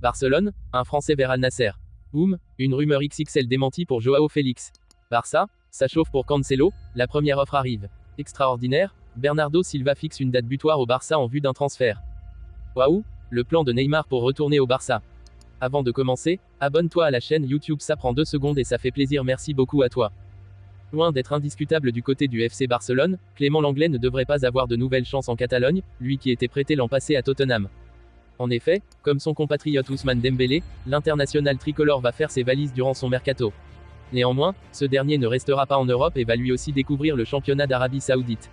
Barcelone, un Français vers Al Nasser. Boum, une rumeur XXL démentie pour Joao Félix. Barça, ça chauffe pour Cancelo, la première offre arrive. Extraordinaire, Bernardo Silva fixe une date butoir au Barça en vue d'un transfert. Waouh, le plan de Neymar pour retourner au Barça. Avant de commencer, abonne-toi à la chaîne YouTube, ça prend 2 secondes et ça fait plaisir, merci beaucoup à toi. Loin d'être indiscutable du côté du FC Barcelone, Clément Lenglet ne devrait pas avoir de nouvelles chances en Catalogne, lui qui était prêté l'an passé à Tottenham. En effet, comme son compatriote Ousmane Dembélé, l'international tricolore va faire ses valises durant son mercato. Néanmoins, ce dernier ne restera pas en Europe et va lui aussi découvrir le championnat d'Arabie Saoudite.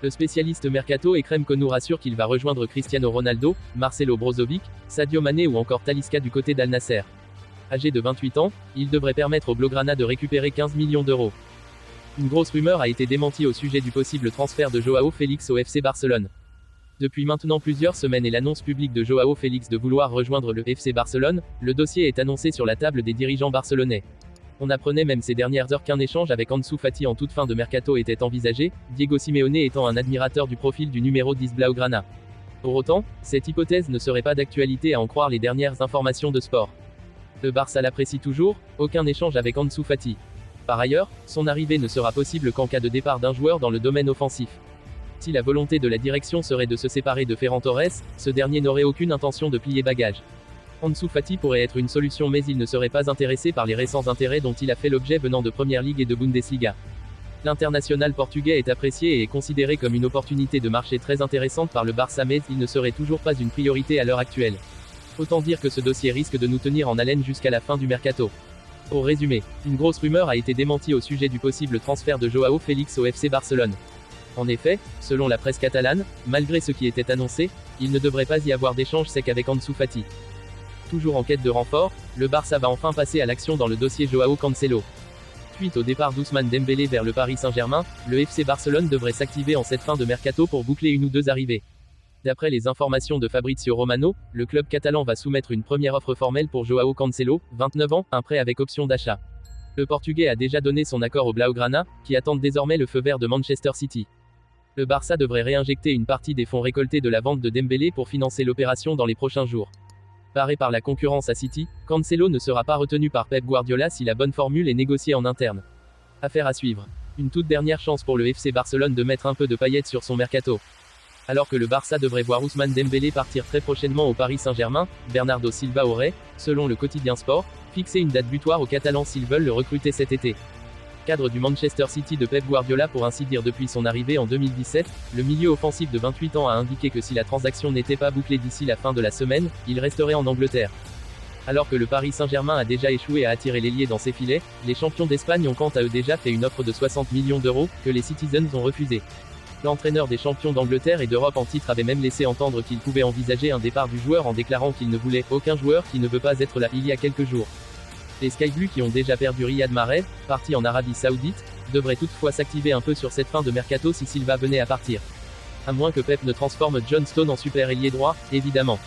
Le spécialiste mercato Ekrem Konou rassure qu'il va rejoindre Cristiano Ronaldo, Marcelo Brozovic, Sadio Mané ou encore Talisca du côté d'Al Nasser. Âgé de 28 ans, il devrait permettre au Blaugrana de récupérer 15 millions d'euros. Une grosse rumeur a été démentie au sujet du possible transfert de Joao Félix au FC Barcelone. Depuis maintenant plusieurs semaines et l'annonce publique de Joao Félix de vouloir rejoindre le FC Barcelone, le dossier est annoncé sur la table des dirigeants barcelonais. On apprenait même ces dernières heures qu'un échange avec Ansu Fati en toute fin de mercato était envisagé, Diego Simeone étant un admirateur du profil du numéro 10 Blaugrana. Pour autant, cette hypothèse ne serait pas d'actualité à en croire les dernières informations de Sport. Le Barça l'apprécie toujours, aucun échange avec Ansu Fati. Par ailleurs, son arrivée ne sera possible qu'en cas de départ d'un joueur dans le domaine offensif. Si la volonté de la direction serait de se séparer de Ferran Torres, ce dernier n'aurait aucune intention de plier bagage. Ansu Fati pourrait être une solution mais il ne serait pas intéressé par les récents intérêts dont il a fait l'objet venant de Première Ligue et de Bundesliga. L'international portugais est apprécié et est considéré comme une opportunité de marché très intéressante par le Barça mais il ne serait toujours pas une priorité à l'heure actuelle. Autant dire que ce dossier risque de nous tenir en haleine jusqu'à la fin du mercato. Au résumé, une grosse rumeur a été démentie au sujet du possible transfert de Joao Félix au FC Barcelone. En effet, selon la presse catalane, malgré ce qui était annoncé, il ne devrait pas y avoir d'échange sec avec Ansu Fati. Toujours en quête de renfort, le Barça va enfin passer à l'action dans le dossier Joao Cancelo. Suite au départ d'Ousmane Dembélé vers le Paris Saint-Germain, le FC Barcelone devrait s'activer en cette fin de mercato pour boucler une ou deux arrivées. D'après les informations de Fabrizio Romano, le club catalan va soumettre une première offre formelle pour Joao Cancelo, 29 ans, un prêt avec option d'achat. Le Portugais a déjà donné son accord au Blaugrana, qui attendent désormais le feu vert de Manchester City. Le Barça devrait réinjecter une partie des fonds récoltés de la vente de Dembélé pour financer l'opération dans les prochains jours. Paré par la concurrence à City, Cancelo ne sera pas retenu par Pep Guardiola si la bonne formule est négociée en interne. Affaire à suivre. Une toute dernière chance pour le FC Barcelone de mettre un peu de paillettes sur son mercato. Alors que le Barça devrait voir Ousmane Dembélé partir très prochainement au Paris Saint-Germain, Bernardo Silva aurait, selon le quotidien Sport, fixé une date butoir aux Catalans s'ils veulent le recruter cet été. Cadre du Manchester City de Pep Guardiola pour ainsi dire depuis son arrivée en 2017, le milieu offensif de 28 ans a indiqué que si la transaction n'était pas bouclée d'ici la fin de la semaine, il resterait en Angleterre. Alors que le Paris Saint-Germain a déjà échoué à attirer l'ailier dans ses filets, les champions d'Espagne ont quant à eux déjà fait une offre de 60 millions d'euros, que les Citizens ont refusé. L'entraîneur des champions d'Angleterre et d'Europe en titre avait même laissé entendre qu'il pouvait envisager un départ du joueur en déclarant qu'il ne voulait aucun joueur qui ne veut pas être là il y a quelques jours. Les Sky Blues qui ont déjà perdu Riyad Mahrez, parti en Arabie Saoudite, devraient toutefois s'activer un peu sur cette fin de mercato si Silva venait à partir. À moins que Pep ne transforme John Stone en super ailier droit, évidemment.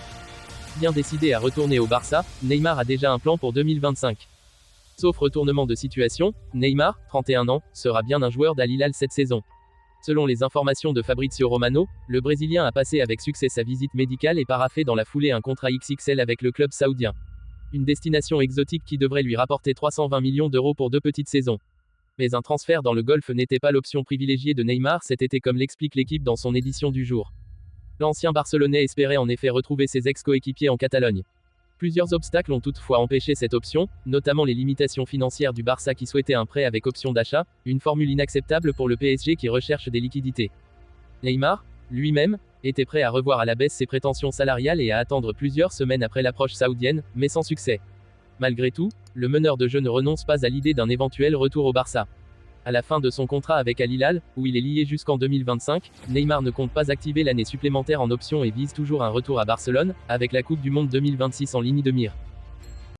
Bien décidé à retourner au Barça, Neymar a déjà un plan pour 2025. Sauf retournement de situation, Neymar, 31 ans, sera bien un joueur d'Al Hilal cette saison. Selon les informations de Fabrizio Romano, le Brésilien a passé avec succès sa visite médicale et paraphé dans la foulée un contrat XXL avec le club saoudien. Une destination exotique qui devrait lui rapporter 320 millions d'euros pour 2 petites saisons. Mais un transfert dans le golf n'était pas l'option privilégiée de Neymar cet été comme l'explique l'équipe dans son édition du jour. L'ancien Barcelonais espérait en effet retrouver ses ex-coéquipiers en Catalogne. Plusieurs obstacles ont toutefois empêché cette option, notamment les limitations financières du Barça qui souhaitait un prêt avec option d'achat, une formule inacceptable pour le PSG qui recherche des liquidités. Neymar, lui-même, était prêt à revoir à la baisse ses prétentions salariales et à attendre plusieurs semaines après l'approche saoudienne, mais sans succès. Malgré tout, le meneur de jeu ne renonce pas à l'idée d'un éventuel retour au Barça. À la fin de son contrat avec Al Hilal, où il est lié jusqu'en 2025, Neymar ne compte pas activer l'année supplémentaire en option et vise toujours un retour à Barcelone, avec la Coupe du Monde 2026 en ligne de mire.